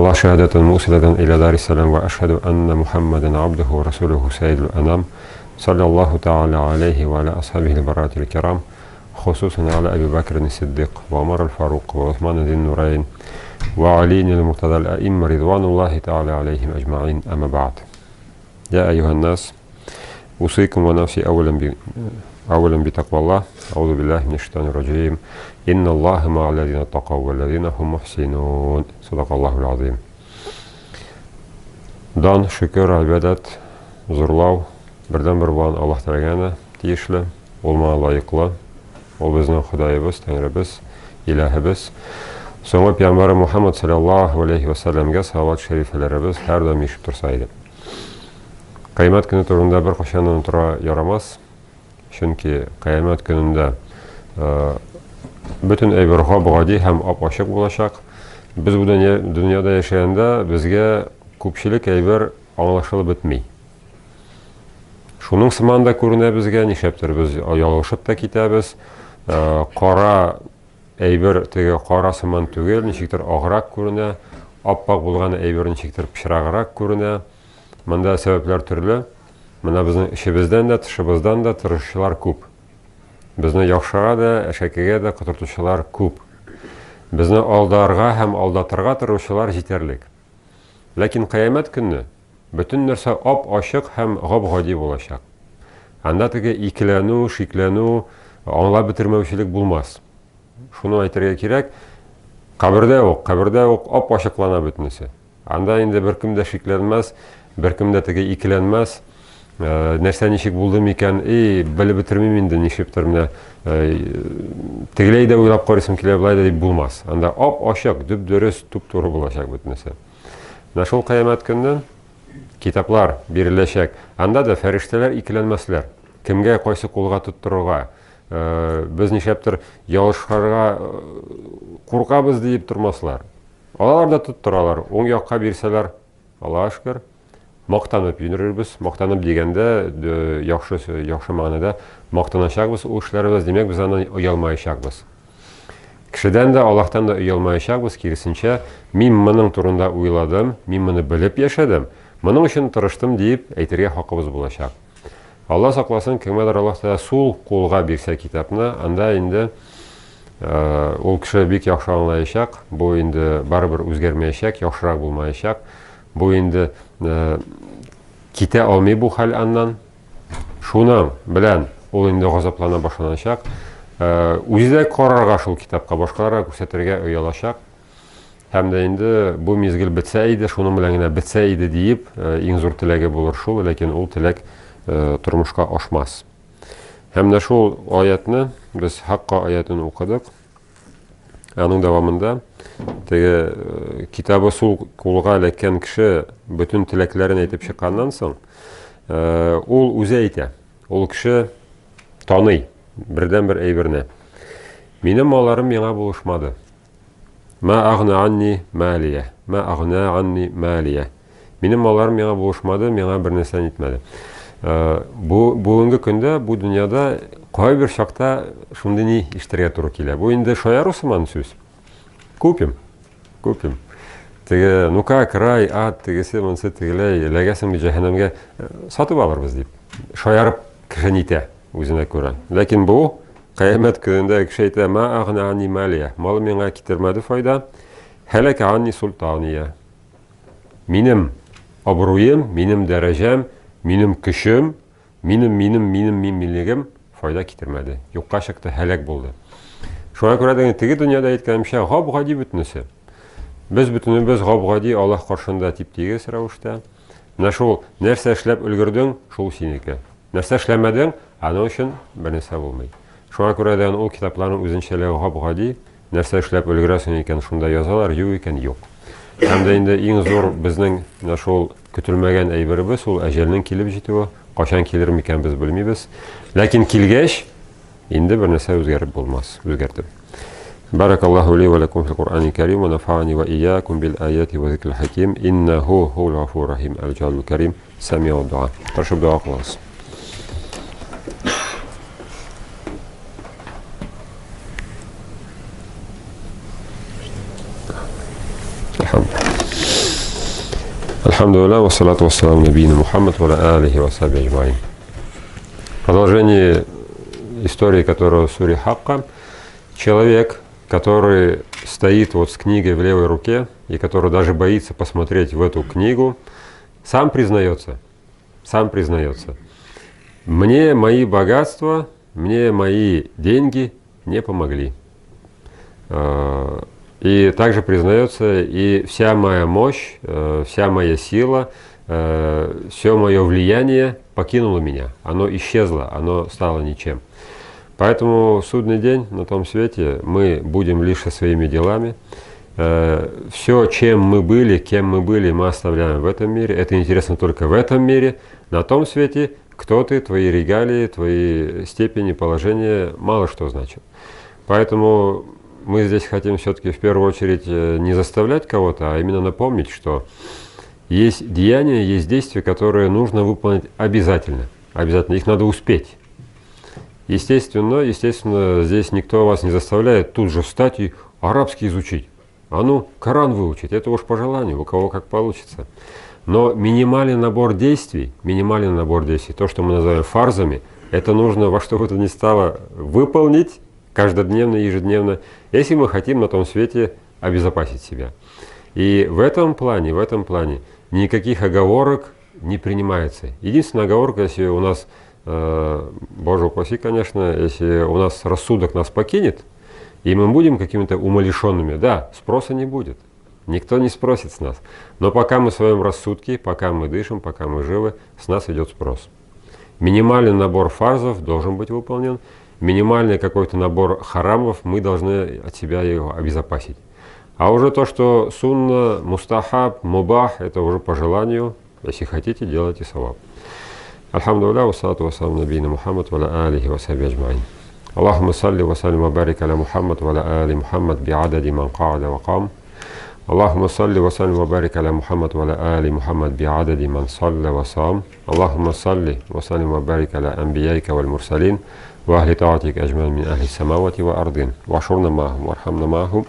الله شهادة موصلة إلى دار السلام وأشهد أن محمدا عبده ورسوله سيد الأنام صلى الله تعالى عليه وعلى أصحابه البرات الكرام خصوصا على أبي بكر الصديق وعمر الفاروق وعثمان ذي النورين وعلي المرتضى الأئمة رضوان الله تعالى عليهم أجمعين. أما بعد، يا أيها الناس أوصيكم ونفسي أولا بتقوى الله. أعوذ بالله من الشيطان الرجيم. إن الله مع الذين اتقوا والذين هم محسنون. صدق الله العظيم. Дан, шүкір, ғибадат, зұрлау бірден бір болған Аллах Тағалаға тиешлі, ол маған лайықлы, ол біздің Құдайыбыз, Тәңірібіз, Иләһібіз. Соңғы Пейғамбары Мұхаммад саллаллаху алейхи ва салламға салауат шәрифелеріміз әрдайым ешіп тұрса еді. Қиямет күні турында бір қошаннан тұра ярамас, чөнки қиямет күнінде бүтін әйберға бұғади һәм ап-ашық болашақ. Біз бұл дүнияда яшәгәндә безгә күпчелек әйбер аңлашылып бетми. Шуның сыман да күренә безгә, нишләптер без ялгышып та китәбез. Кара әйбер теге кара сыман түгел, ничектер аграк күренә, ап-ак булган әйбер ничектер пычраграк күренә. Монда сәбәпләр төрле. Менә безнең эшебездән дә, тышыбыздан да тырышчылар күп. Безне яхшыга да, әшәкегә дә котыртучылар күп. Безне алдарга һәм алдатырга тырышчылар җитәрлек. Ләкин кыямәт көнне бөтен нәрсә ап-ачык һәм гап-гади булачак. Анда теге икеләнү, шикләнү, аңлап бетермәүчелек булмас. Шуны әйтергә кирәк. Кабердә ук ап-ачыклана бөтенесе. Анда инде беркем дә шикләнмәс, беркем дә теге икеләнмәс. Нәрсә ничек булды микән, белеп бетермим инде, нишләптер менә тегеләй дә уйлап карыйсым килә, булай да дип булмас. Анда ап-ачык, дөп-дөрес, туп-туры булачак бөтенесе. Менә шул кыямәт көннән китаплар биреләчәк. Анда да фәрештәләр икеләнмәсләр. Кемгә кайсы кулга тоттырырга, без нишләптер ялышырга куркабыз дип тормаслар. Алар да тоттыралар. Уң якка бирсәләр, Аллаһка шөкер, мактанып йөрербез. Мактанып дигәндә яхшы мәгънәдә мактаначакбыз, ул эшләребез, димәк без аннан уялмаячакбыз. Кешедән дә, Аллаһтан да уялмаячакбыз, киресенчә, мин моның турында уйладым, мин моны белеп яшәдем, моның өчен тырыштым дип әйтергә хакыбыз булачак. Алла сакласын, кемгәдер Аллаһ та сул кулга бирсә китапны, анда инде ул кеше бик яхшы аңлаячак, бу инде барыбер үзгәрмәячәк, яхшырак булмаячак. Бу инде китә алмый бу хәл аннан. Шуның белән ул инде газаплана башланачак. Үзе карарга шул китапка, башкаларга күрсәтергә уялачак. Һәм дә инде бу мизгел бетсә иде, шуның белән генә бетсә иде дип, иң зур теләге булыр шул, ләкин ул теләк тормышка ашмас. Һәм дә шул аятны без Хакка аятын укыдык. Аның дәвамында теге китабы сул кулга эләккән кеше бөтен теләкләрен әйтеп чыкканнан соң, ул үзе әйтә. Ул кеше таный бердән-бер әйберне. Минем маларым миңа булышмады. Ма агна анни малия. Ма агна анни малия. Минем маларым миңа булышмады, миңа бер нәрсә итмәде. Бүгенге көндә бу дөньяда кайбер чакта шундый ни иштәргә туры килә. Бу инде шаяру сыман сүз. Күпим. Теге, ну-ка, край, ат, тегесе, монсы, тегеләй, ләгәсен җәһәннәмгә сатып алырбыз дип. Шаярып кеше нитә үзенә күрә. Ләкин бу кыямәт көнендә кеше әйтә: "Ма агна анни малия." Мал миңа китермәде файда. Һәләк анни султания. Минем абруем, минем дәрәҗәм, минем көчем, минем миллигем файда китермәде. Юкка чыкты, һәлак булды. Шуңа күрә дә теге дөньяда әйткәнемчә, гап-гади бөтенесе. Без бөтенебез гап-гади Аллаһ каршында тип-тигез рәвештә. Менә шул нәрсә эшләп өлгердең, шул синеке. Нәрсә эшләмәдең, аның өчен бер нәрсә булмый. Шуңа күрә дә ул китапларның үзенчәлеге гап-гади, нәрсә эшләп өлгерәсең икән, шунда язалар, юк икән, юк. Һәм дә инде иң зур безнең менә шул көтелмәгән әйберебез, ул әҗәлнең килеп җитүе. Качан килер микән без белмибез. Ләкин килгәч, инде бер нәрсә үзгәреп булмас, үзгәртеп. Баракаллаху ли ва лакум фил Кур'анил Карим ва нафa'ани ва iyyakum bil ayati wa zikril hakim innahu huwal ghafurur rahim al-jalil karim. Сami'ud дуа. Прошу дуа класс. Алхамдулиллах. Альхамдулилля, вассалату вассаламу набийна Мухаммад ва аля алихи ва сахбихи аджмаин. Продолжение истории, которая в суре Хакка. Человек, который стоит вот с книгой в левой руке и который даже боится посмотреть в эту книгу, сам признается, мне мои богатства, мне мои деньги не помогли. И также признается, и вся моя мощь, вся моя сила, все мое влияние покинуло меня. Оно исчезло, оно стало ничем. Поэтому в судный день на том свете мы будем лишь со своими делами. Все, чем мы были, кем мы были, мы оставляем в этом мире. Это интересно только в этом мире. На том свете кто ты, твои регалии, твои степени, положения мало что значит. Поэтому мы здесь хотим все-таки в первую очередь не заставлять кого-то, а именно напомнить, что есть деяния, есть действия, которые нужно выполнить обязательно. Обязательно. Их надо успеть. Естественно, здесь никто вас не заставляет тут же встать и арабский изучить. А ну, Коран выучить. Это уж по желанию, у кого как получится. Но минимальный набор действий, то, что мы называем фарзами, это нужно во что бы то ни стало выполнить каждодневно, ежедневно, если мы хотим на том свете обезопасить себя. И в этом плане никаких оговорок не принимается. Единственная оговорка, если у нас, Боже упаси, конечно, если у нас рассудок нас покинет, и мы будем какими-то умалишенными, да, спроса не будет. Никто не спросит с нас. Но пока мы в своем рассудке, пока мы дышим, пока мы живы, с нас идет спрос. Минимальный набор фарзов должен быть выполнен. Минимальный какой-то набор харамов мы должны от себя его обезопасить. А уже то, что сунна, мустахаб, мубах, это уже по желанию. Если хотите, делайте саваб. Альхамдулилля, вассалату вассаламу набийна Мухаммад ва аля алихи ва сахбихи аджмаин. Аллахумма салли ва саллим ва барик аля Мухаммад ва аля али Мухаммад би'адади ман ка'ада ва кам. اللهم صل وسلم وبارك على محمد وعلى آل محمد بعدد من صلى وصام. اللهم صل وسلم وبارك على أنبيائك والمرسلين وأهل طاعتك أجمعين من أهل السماوات والأرض واحشرنا معهم وارحمنا معهم